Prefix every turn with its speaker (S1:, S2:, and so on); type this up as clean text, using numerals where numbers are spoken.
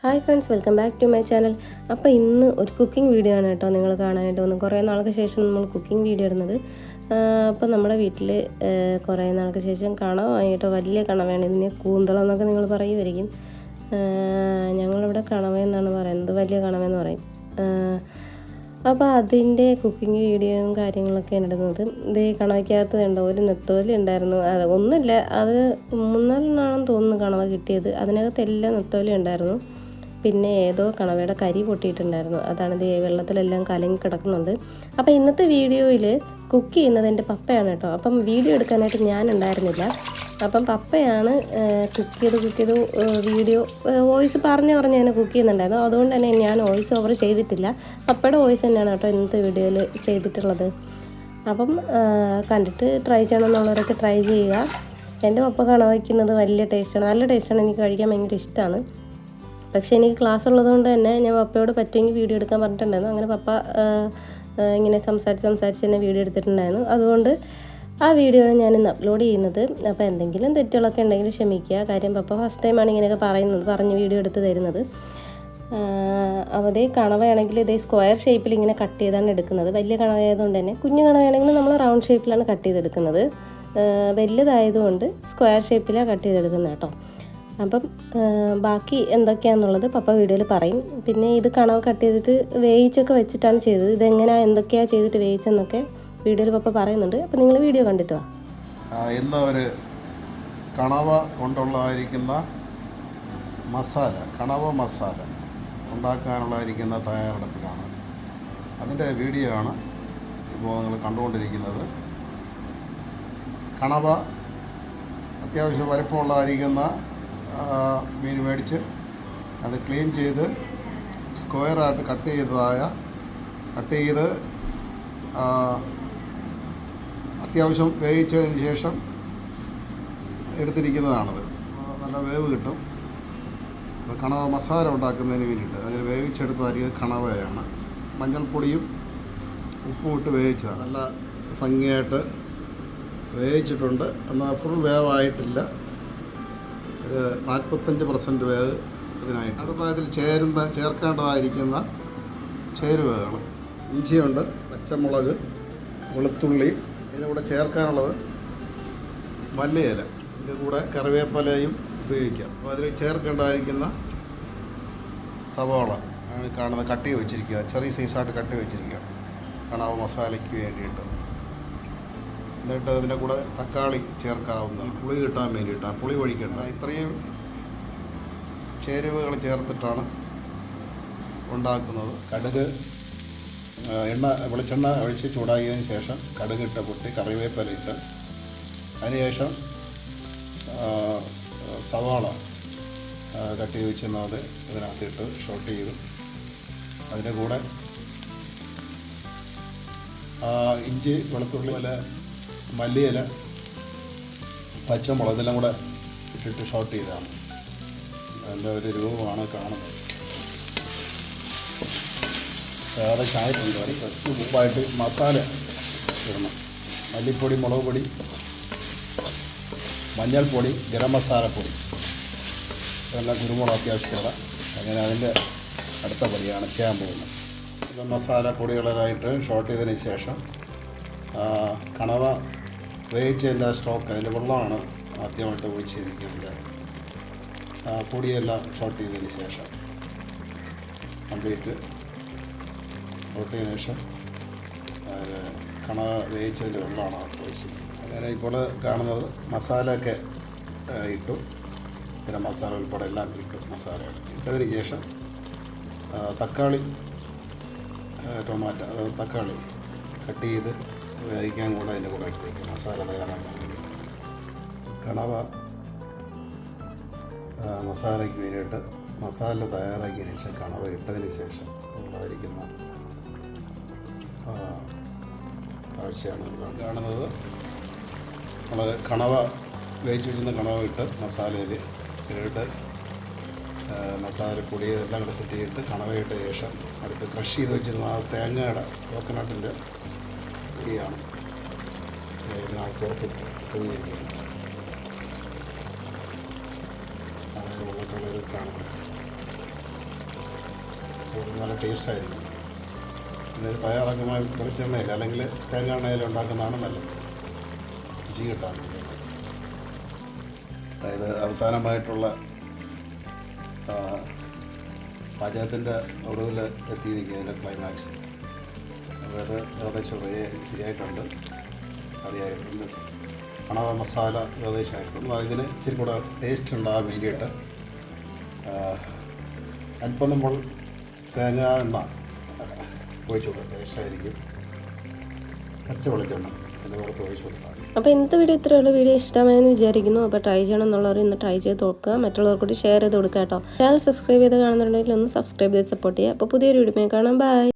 S1: Hi friends, welcome back to my channel. അപ്പോൾ ഇന്ന് ഒരു കുക്കിംഗ് വീഡിയോ ആണ് കേട്ടോ നിങ്ങൾ കാണാനായിട്ട് വന്നു. കുറേ നാൾക്ക് ശേഷം നമ്മൾ കുക്കിംഗ് വീഡിയോ ഇടുന്നത്. അപ്പോൾ നമ്മുടെ വീട്ടിൽ കുറേ നാൾക്ക് ശേഷം കണവ വലിയ കണവയാണ്. ഇതിന് കൂന്തളം എന്നൊക്കെ നിങ്ങൾ പറയുമായിരിക്കും. ഞങ്ങളിവിടെ കണവ എന്നാണ് പറയുന്നത്, വലിയ കണവ എന്ന് പറയും. അപ്പോൾ അതിൻ്റെ കുക്കിംഗ് വീഡിയോയും കാര്യങ്ങളൊക്കെയാണ് ഇടുന്നത്. ഇത് കണവയ്ക്കകത്ത് കണ്ടോ ഒരു നെത്തോലി ഉണ്ടായിരുന്നു. അത് ഒന്നുമില്ല, അത് 3-4 തോന്നുന്നു കണവ കിട്ടിയത്. അതിനകത്ത് എല്ലാം നെത്തോലി ഉണ്ടായിരുന്നു. പിന്നെ ഏതോ കണവയുടെ കരി പൊട്ടിയിട്ടുണ്ടായിരുന്നു. അതാണ് ഇത് വെള്ളത്തിലെല്ലാം കലങ്ങി കിടക്കുന്നുണ്ട്. അപ്പോൾ ഇന്നത്തെ വീഡിയോയിൽ കുക്ക് ചെയ്യുന്നത് എൻ്റെ പപ്പയാണ് കേട്ടോ. അപ്പം വീഡിയോ എടുക്കാനായിട്ട് ഞാൻ ഉണ്ടായിരുന്നില്ല. അപ്പം പപ്പയാണ് കുക്ക് ചെയ്ത് വീഡിയോ വോയിസ് പറഞ്ഞ് ഞാൻ കുക്ക് ചെയ്യുന്നുണ്ടായിരുന്നു. അതുകൊണ്ട് തന്നെ ഞാൻ വോയിസ് ഓവർ ചെയ്തിട്ടില്ല. പപ്പയുടെ വോയിസ് തന്നെയാണ് കേട്ടോ ഇന്നത്തെ വീഡിയോയിൽ ചെയ്തിട്ടുള്ളത്. അപ്പം കണ്ടിട്ട് ട്രൈ ചെയ്യണമെന്നുള്ളവരൊക്കെ ട്രൈ ചെയ്യുക. എൻ്റെ പപ്പ കണവ വയ്ക്കുന്നത് വലിയ ടേസ്റ്റാണ്, നല്ല ടേസ്റ്റാണ്. എനിക്ക് കഴിക്കാൻ ഭയങ്കര ഇഷ്ടമാണ്. പക്ഷേ എനിക്ക് ക്ലാസ് ഉള്ളതുകൊണ്ട് തന്നെ ഞാൻ പപ്പയോട് പറ്റുമെങ്കിൽ വീഡിയോ എടുക്കാൻ പറഞ്ഞിട്ടുണ്ടായിരുന്നു. അങ്ങനെ പപ്പ ഇങ്ങനെ സംസാരിച്ച് തന്നെ വീഡിയോ എടുത്തിട്ടുണ്ടായിരുന്നു. അതുകൊണ്ട് ആ വീഡിയോ ആണ് ഞാൻ ഇന്ന് അപ്ലോഡ് ചെയ്യുന്നത്. അപ്പോൾ എന്തെങ്കിലും തെറ്റുകളൊക്കെ ഉണ്ടെങ്കിൽ ക്ഷമിക്കുക. കാര്യം പപ്പ ഫസ്റ്റ് ടൈമാണ് ഇങ്ങനെയൊക്കെ പറഞ്ഞ് വീഡിയോ എടുത്ത് തരുന്നത്. അതേ കണവയാണെങ്കിൽ ഇതേ സ്ക്വയർ ഷേപ്പിൽ ഇങ്ങനെ കട്ട് ചെയ്താണ് എടുക്കുന്നത്. വലിയ കണവയായതുകൊണ്ട് തന്നെ, കുഞ്ഞു കണവയാണെങ്കിൽ നമ്മൾ റൗണ്ട് ഷേപ്പിലാണ് കട്ട് ചെയ്തെടുക്കുന്നത്. വലുതായതുകൊണ്ട് സ്ക്വയർ ഷേപ്പിലാണ് കട്ട് ചെയ്തെടുക്കുന്നത് കേട്ടോ. അപ്പം ബാക്കി എന്തൊക്കെയാണെന്നുള്ളത് പപ്പ വീഡിയോയിൽ പറയും. പിന്നെ ഇത് കണവ കട്ട് ചെയ്തിട്ട് വേവിച്ചൊക്കെ വെച്ചിട്ടാണ് ചെയ്തത്. ഇതെങ്ങനെയാണ് എന്തൊക്കെയാണ് ചെയ്തിട്ട് വേവിച്ചെന്നൊക്കെ വീഡിയോയിൽ പപ്പ പറയുന്നുണ്ട്. അപ്പം നിങ്ങൾ വീഡിയോ കണ്ടിട്ട് വാ.
S2: ഇന്ന് ഒരു കണവ കൊണ്ടുള്ളതായിരിക്കുന്ന മസാല, കണവ മസാല ഉണ്ടാക്കാനുള്ളതായിരിക്കുന്ന തയ്യാറെടുപ്പിലാണ്. അതിൻ്റെ വീഡിയോ ആണ് ഇപ്പോൾ നിങ്ങൾ കണ്ടുകൊണ്ടിരിക്കുന്നത്. കണവ അത്യാവശ്യം വലിപ്പമുള്ളതായിരിക്കുന്ന മീൻ മേടിച്ച് അത് ക്ലീൻ ചെയ്ത് സ്ക്വയറായിട്ട് കട്ട് ചെയ്ത് അത്യാവശ്യം വേവിച്ചതിന് ശേഷം എടുത്തിരിക്കുന്നതാണത്. നല്ല വേവ് കിട്ടും. അപ്പോൾ കണവ മസാല ഉണ്ടാക്കുന്നതിന് വേണ്ടിയിട്ട് അങ്ങനെ വേവിച്ചെടുത്തതായിരിക്കും കണവയാണ്. മഞ്ഞൾപ്പൊടിയും ഉപ്പും ഇട്ട് വേവിച്ചതാണ്. നല്ല ഭംഗിയായിട്ട് വേവിച്ചിട്ടുണ്ട്. എന്നാൽ ഫുൾ വേവായിട്ടില്ല, ഒരു 45% വേവ് ഇതിനായിട്ട്. അടുത്തതിൽ ചേർക്കേണ്ടതായിരിക്കുന്ന ചേരുവകൾ: ഇഞ്ചിയുണ്ട്, പച്ചമുളക്, വെളുത്തുള്ളി. ഇതിൻ്റെ കൂടെ ചേർക്കാനുള്ളത് മല്ലിയില, ഇതിൻ്റെ കൂടെ കറിവേപ്പിലയും ഉപയോഗിക്കാം. അപ്പോൾ അതിൽ ചേർക്കേണ്ടതായിരിക്കുന്ന സവാള ആണ് കാണുന്നത്, കട്ട് ചെയ്ത് വെച്ചിരിക്കുക, ചെറിയ സൈസായിട്ട് കട്ട് ചെയ്ത് വെച്ചിരിക്കുക കണവ മസാലയ്ക്ക് വേണ്ടിയിട്ട്. എന്നിട്ട് അതിൻ്റെ കൂടെ തക്കാളി ചേർക്കാവുന്നതാണ്, പുളി കിട്ടാൻ വേണ്ടിയിട്ടാണ്. പുളി ഒഴിക്കേണ്ട. ഇത്രയും ചേരുവകൾ ചേർത്തിട്ടാണ് ഉണ്ടാക്കുന്നത്. കടുക്, വെളിച്ചെണ്ണ ഒഴിച്ച് ചൂടാക്കിയതിന് ശേഷം കടുകിട്ട് പൊട്ടി കറിവേപ്പില ഇട്ട് അതിനുശേഷം സവാള കട്ട് ചെയ്ത് വെച്ചിരുന്നത് ഇതിനകത്തിട്ട് ഷോട്ട് ചെയ്തു. അതിൻ്റെ കൂടെ ഇഞ്ചി, വെളുത്തുള്ളി, മല്ലിയില, പച്ചമുളക് ഇതെല്ലാം കൂടെ ഇട്ടിട്ട് ഷോട്ട് ചെയ്തതാണ്. അതിൻ്റെ ഒരു രൂപമാണ് കാണുന്നത്. വേറെ ചായപ്പുണ്ട്. അത് കുറച്ച് മുമ്പായിട്ട് മസാല ഇടണം. മല്ലിപ്പൊടി, മുളക് പൊടി, മഞ്ഞൾപ്പൊടി, ഗരം മസാലപ്പൊടി, ഇതെല്ലാം കുരുമുളക് അത്യാവശ്യമാണ്. അങ്ങനെ അതിൻ്റെ അടുത്ത പടിയാണ് ചെയ്യാൻ പോകുന്നത്. ഇത് മസാലപ്പൊടികളായിട്ട് ഷോട്ട് ചെയ്തതിന് ശേഷം കണവ വേവിച്ചതിൻ്റെ സ്റ്റോക്ക്, അതിൻ്റെ വെള്ളമാണ് ആദ്യമായിട്ട് ഒഴിച്ചിരിക്കുന്നത്. പൊടിയെല്ലാം ഷോട്ട് ചെയ്തതിന് ശേഷം കംപ്ലീറ്റ് ഷോട്ട് ചെയ്തതിന് ശേഷം കണവ വേവിച്ചതിൻ്റെ വെള്ളമാണ് ഒഴിച്ചിരിക്കുന്നത്. അങ്ങനെ ഇപ്പോൾ കാണുന്നത് മസാലയൊക്കെ ഇട്ടു. പിന്നെ മസാല ഉൾപ്പെടെ എല്ലാം ഇട്ടു. മസാല ഇട്ടതിന് ശേഷം തക്കാളി, ടൊമാറ്റോ, അതായത് തക്കാളി കട്ട് ചെയ്ത് വേവിക്കാൻ കൂടെ അതിൻ്റെ കൂടെ ഇട്ട് വയ്ക്കും, മസാല തയ്യാറാക്കാൻ വേണ്ടി. കണവ മസാലയ്ക്ക് വേണ്ടിയിട്ട് മസാല തയ്യാറാക്കിയതിന് ശേഷം കണവ ഇട്ടതിന് ശേഷം ഉള്ളതായിരിക്കുന്ന കാഴ്ചയാണ് കാണുന്നത്. നമ്മൾ കണവ വേവിച്ച് വെച്ചിരുന്ന കണവ ഇട്ട് മസാലയിൽ ഇട്ട് മസാലപ്പൊടി എല്ലാം കൂടെ സെറ്റ് ചെയ്തിട്ട് കണവയിട്ട ശേഷം അടുത്ത് ക്രഷ് ചെയ്ത് വെച്ചിരുന്ന ആ തേങ്ങയുടെ കോക്കനട്ടിൻ്റെ പൊടിയാണ് ഇതിനകത്ത് പുറത്ത് പോയിരിക്കുന്നു. അതായത് ഉള്ളക്കളർ കാണുന്നത് അതുകൊണ്ട് നല്ല ടേസ്റ്റായിരിക്കും. പിന്നെ തയ്യാറാക്കുമ്പോൾ വെളിച്ചെണ്ണയിൽ അല്ലെങ്കിൽ തേങ്ങ എണ്ണയിൽ ഉണ്ടാക്കുന്നതാണ് നല്ലത്, രുചി കിട്ടാൻ വേണ്ടിയിട്ട്. അതായത് അവസാനമായിട്ടുള്ള പാചകത്തിൻ്റെ ഒടുവിൽ എത്തിയിരിക്കുക അതിൻ്റെ ക്ലൈമാക്സ്. അതായത് ഏകദേശം ശരിയായിട്ടുണ്ട്, കറിയായിട്ടുണ്ട്, കണവ മസാല ഏകദേശമായിട്ടുണ്ട്. ഇതിന് ഇച്ചിരി കൂടെ ടേസ്റ്റ് ഉണ്ടാകാൻ വേണ്ടിയിട്ട് അല്പം നമ്മൾ തേങ്ങ എണ്ണ ഒഴിച്ചു കൊടുക്കുക, ടേസ്റ്റായിരിക്കും. പച്ച വെളിച്ചെണ്ണ അതിൻ്റെ പുറത്ത് ഒഴിച്ചു കൊടുക്കുക.
S1: അപ്പോൾ ഇന്നത്തെ വീഡിയോ ഇത്രയുള്ള വീഡിയോ ഇഷ്ടമായെന്ന് വിചാരിക്കുന്നു. അപ്പോൾ ട്രൈ ചെയ്യണം എന്നുള്ളവർ ഇന്ന് ട്രൈ ചെയ്ത് നോക്കുക, മറ്റുള്ളവർക്ക് കൂടി ഷെയർ ചെയ്ത് കൊടുക്കുക കേട്ടോ. ചാനൽ സബ്സ്ക്രൈബ് ചെയ്ത് കാണുന്നുണ്ടെങ്കിൽ ഒന്ന് സബ്സ്ക്രൈബ് ചെയ്ത് സപ്പോർട്ട് ചെയ്യുക. അപ്പോൾ പുതിയൊരു വീഡിയോ കാണാം. ബൈ.